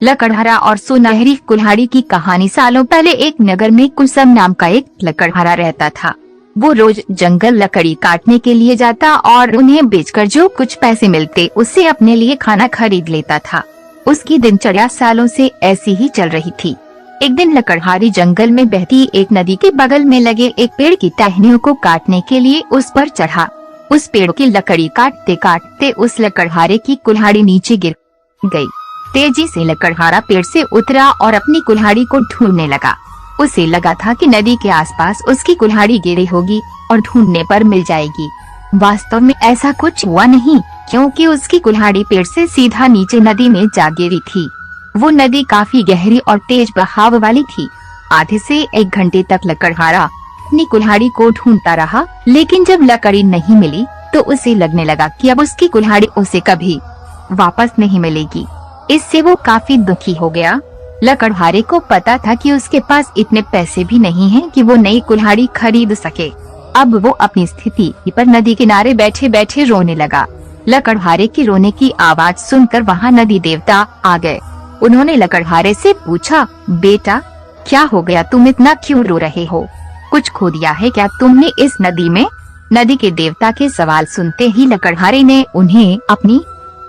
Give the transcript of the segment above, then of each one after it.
लकड़हारा और सुनहरी कुल्हाड़ी की कहानी। सालों पहले एक नगर में कुसुम नाम का एक लकड़हारा रहता था। वो रोज जंगल लकड़ी काटने के लिए जाता और उन्हें बेचकर जो कुछ पैसे मिलते उससे अपने लिए खाना खरीद लेता था। उसकी दिनचर्या सालों से ऐसी ही चल रही थी। एक दिन लकड़हारी जंगल में बहती एक नदी के बगल में लगे एक पेड़ की टहनियों को काटने के लिए उस पर चढ़ा। उस पेड़ की लकड़ी काटते काटते उस लकड़हारे की कुल्हाड़ी नीचे गिर गई। तेजी से लकड़हारा पेड़ से उतरा और अपनी कुल्हाड़ी को ढूंढने लगा। उसे लगा था कि नदी के आसपास उसकी कुल्हाड़ी गिरी होगी और ढूंढने पर मिल जाएगी। वास्तव में ऐसा कुछ हुआ नहीं, क्योंकि उसकी कुल्हाड़ी पेड़ से सीधा नीचे नदी में जा गिरी थी। वो नदी काफी गहरी और तेज बहाव वाली थी। आधे से 1 घंटे तक लकड़हारा अपनी कुल्हाड़ी को ढूंढता रहा, लेकिन जब लकड़ी नहीं मिली तो उसे लगने लगा कि अब उसकी कुल्हाड़ी उसे कभी वापस नहीं मिलेगी। इससे वो काफी दुखी हो गया। लकड़हारे को पता था कि उसके पास इतने पैसे भी नहीं हैं कि वो नई कुल्हाड़ी खरीद सके। अब वो अपनी स्थिति पर नदी किनारे बैठे बैठे रोने लगा। लकड़हारे की रोने की आवाज सुनकर वहाँ नदी देवता आ गए। उन्होंने लकड़हारे से पूछा, बेटा क्या हो गया, तुम इतना क्यों रो रहे हो? कुछ खो दिया है क्या तुमने इस नदी में? नदी के देवता के सवाल सुनते ही लकड़हारे ने उन्हें अपनी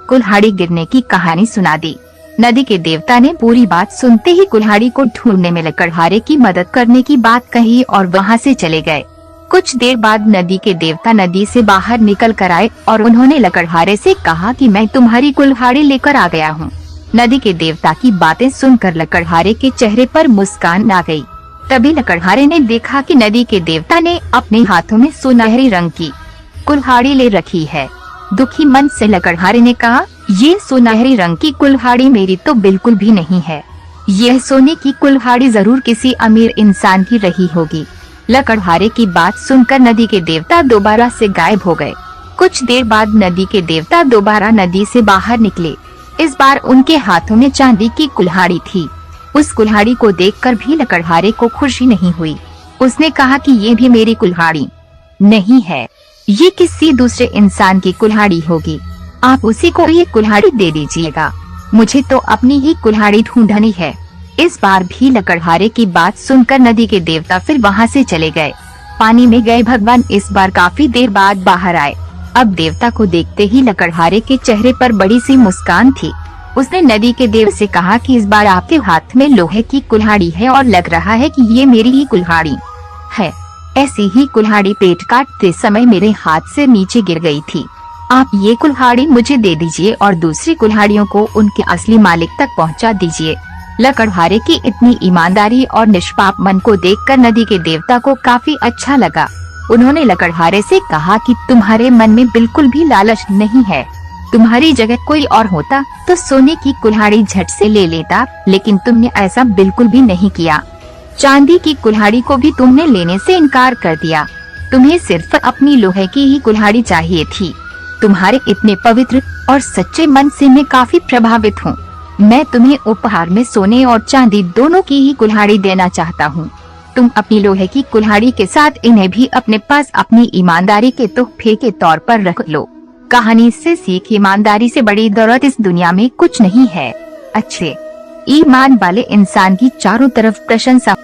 कुल्हाड़ी गिरने की कहानी सुना दी। नदी के देवता ने पूरी बात सुनते ही कुल्हाड़ी को ढूंढने में लकड़हारे की मदद करने की बात कही और वहाँ से चले गए। कुछ देर बाद नदी के देवता नदी से बाहर निकल कर आए और उन्होंने लकड़हारे से कहा कि मैं तुम्हारी कुल्हाड़ी लेकर आ गया हूँ। नदी के देवता की बातें सुनकर लकड़हारे के चेहरे पर मुस्कान आ गई। तभी लकड़हारे ने देखा कि नदी के देवता ने अपने हाथों में सुनहरी रंग की कुल्हाड़ी ले रखी है। दुखी मन से लकड़हारे ने कहा, ये सुनहरी रंग की कुल्हाड़ी मेरी तो बिल्कुल भी नहीं है। यह सोने की कुल्हाड़ी जरूर किसी अमीर इंसान की रही होगी। लकड़हारे की बात सुनकर नदी के देवता दोबारा से गायब हो गए। कुछ देर बाद नदी के देवता दोबारा नदी से बाहर निकले। इस बार उनके हाथों में चांदी की कुल्हाड़ी थी। उस कुल्हाड़ी को देखकर भी लकड़हारे को खुशी नहीं हुई। उसने कहा कि ये भी मेरी कुल्हाड़ी नहीं है, ये किसी दूसरे इंसान की कुल्हाड़ी होगी। आप उसी को ये कुल्हाड़ी दे दीजिएगा, मुझे तो अपनी ही कुल्हाड़ी ढूंढनी है। इस बार भी लकड़हारे की बात सुनकर नदी के देवता फिर वहाँ से चले गए। पानी में गए भगवान इस बार काफी देर बाद बाहर आए। अब देवता को देखते ही लकड़हारे के चेहरे पर बड़ी सी मुस्कान थी। उसने नदी के देव से कहा कि इस बार आपके हाथ में लोहे की कुल्हाड़ी है और लग रहा है कि ये मेरी ही कुल्हाड़ी है। ऐसी ही कुल्हाड़ी पेट काटते समय मेरे हाथ से नीचे गिर गई थी। आप ये कुल्हाड़ी मुझे दे दीजिए और दूसरी कुल्हाड़ियों को उनके असली मालिक तक पहुंचा दीजिए। लकड़हारे की इतनी ईमानदारी और निष्पाप मन को देखकर नदी के देवता को काफी अच्छा लगा। उन्होंने लकड़हारे से कहा कि तुम्हारे मन में बिल्कुल भी लालच नहीं है। तुम्हारी जगह कोई और होता तो सोने की कुल्हाड़ी झट से ले लेता, लेकिन तुमने ऐसा बिल्कुल भी नहीं किया। चांदी की कुल्हाड़ी को भी तुमने लेने से इनकार कर दिया। तुम्हें सिर्फ अपनी लोहे की ही कुल्हाड़ी चाहिए थी। तुम्हारे इतने पवित्र और सच्चे मन से मैं काफी प्रभावित हूँ। मैं तुम्हें उपहार में सोने और चांदी दोनों की ही कुल्हाड़ी देना चाहता हूँ। तुम अपनी लोहे की कुल्हाड़ी के साथ इन्हें भी अपने पास अपनी ईमानदारी के तोहफे के तौर पर रख लो। कहानी से सीख, ईमानदारी से बड़ी दौलत इस दुनिया में कुछ नहीं है। अच्छे ईमान वाले इंसान की चारों तरफ प्रशंसा